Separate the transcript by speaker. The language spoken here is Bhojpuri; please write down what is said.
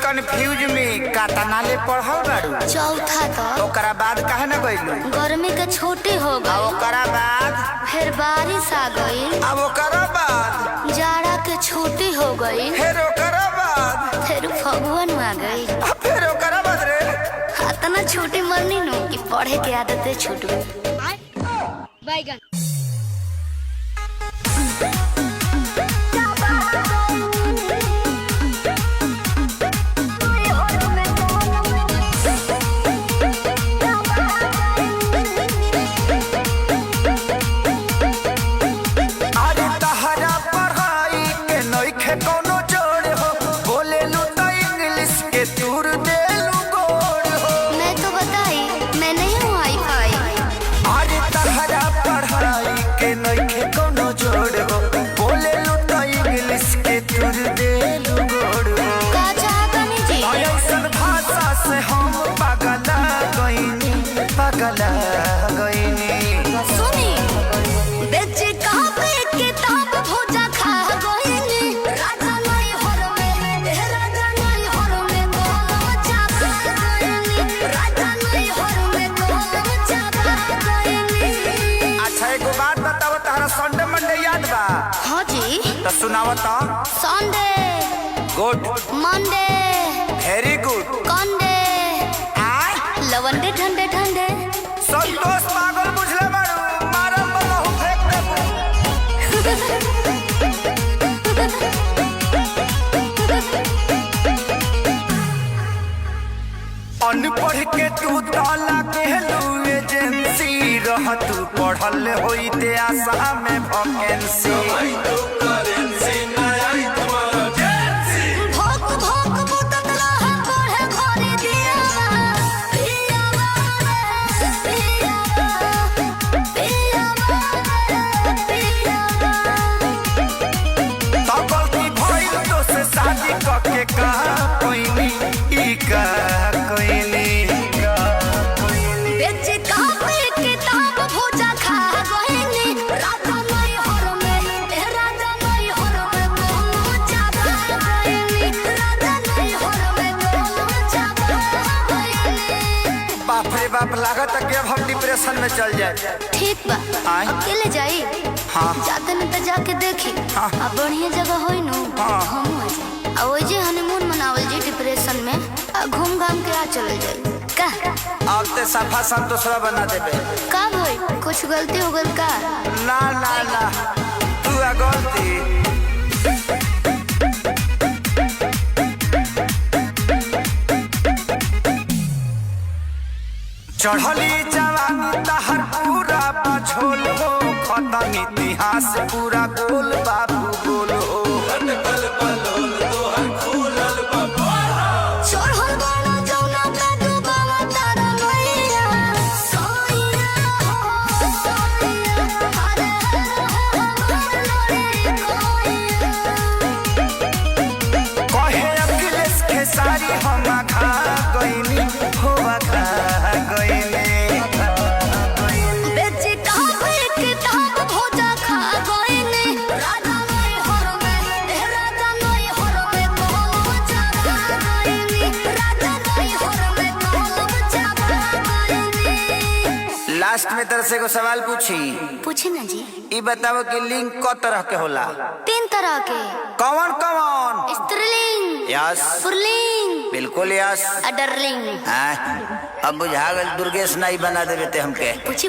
Speaker 1: कंफ्यूज में कातना ले पढ़ल बाड़ू?
Speaker 2: चौथा तक।
Speaker 1: ओकरा बाद काहे न गइलू?
Speaker 2: गर्मी के छुट्टी हो गई।
Speaker 1: ओकरा बाद
Speaker 2: फिर बारिश आ गई।
Speaker 1: अब ओकरा बाद
Speaker 2: जाड़ा के छुट्टी हो गई।
Speaker 1: फिर ओकरा बाद
Speaker 2: फिर फगुन आ गई।
Speaker 1: फिर ओकरा बाद रे
Speaker 2: इतना छुट्टी मरनी नु कि पढ़े के आदत छूट गई। बैगन
Speaker 1: संडे मंडे याद बा?
Speaker 2: हाँ जी।
Speaker 1: तो सुनावता।
Speaker 2: Sunday
Speaker 1: good,
Speaker 2: Monday
Speaker 1: very good,
Speaker 2: कंडे लवंडे ठंडे ठंडे।
Speaker 1: संतोष पागल बुझले बाड़ू, मारम बहु फेंक देबू। अनपढ़ के तू ताला कहलू एजेंसी रह तू पढ़ल होइते आशा में वैकेंसी। शादी करके कहा कोई नहीं का कोई नहीं
Speaker 2: बेच कापे किताब भोजा खा गईनी राजा नहीं हर में राजा नहीं हर में कोनो जाबा गईनी राजा नहीं हर में कोनो जाबा गईनी।
Speaker 1: बाप रे बाप लागत है कि अब हम डिप्रेशन में चल जाए।
Speaker 2: ठीक बा अकेले जाई?
Speaker 1: हाँ
Speaker 2: जाते न तो जाके देखी।
Speaker 1: हाँ
Speaker 2: अब बढ़िया जगह होई नु हम आ जाए और जे हनीमून मनावल जी डिप्रेशन में घूम घाम के आ चल जाए का।
Speaker 1: अब ते सफा संतोषवा बना देबे
Speaker 2: का भाई कुछ गलती हो गल का?
Speaker 1: ना ना ना तू आ गलती। चढ़ली जवानी तहर पूरा पछोल हो खत्म इतिहास पूरा गोल बाबू गोल हो। सारी हम खा गईनी हो खा गईनी
Speaker 2: बेच कापे किताब भोजा खा गईनी राजा नहीं हर में राजा नहीं हर में कोनो जाबा गईनी राजा नहीं हर में कोनो जाबा गईनी।
Speaker 1: लास्ट में तरह से को सवाल पूछी
Speaker 2: ना जी।
Speaker 1: ई बताओ कि लिंग क तरह के होला?
Speaker 2: 3 तरह के।
Speaker 1: कौन कौन?
Speaker 2: स्त्रीलिंग,
Speaker 1: यस,
Speaker 2: पुल्लिंग,
Speaker 1: बिल्कुल यस,
Speaker 2: अडरलिंग।
Speaker 1: अब बुझा गल दुर्गेश नाई बना देते हमके।
Speaker 2: पूछी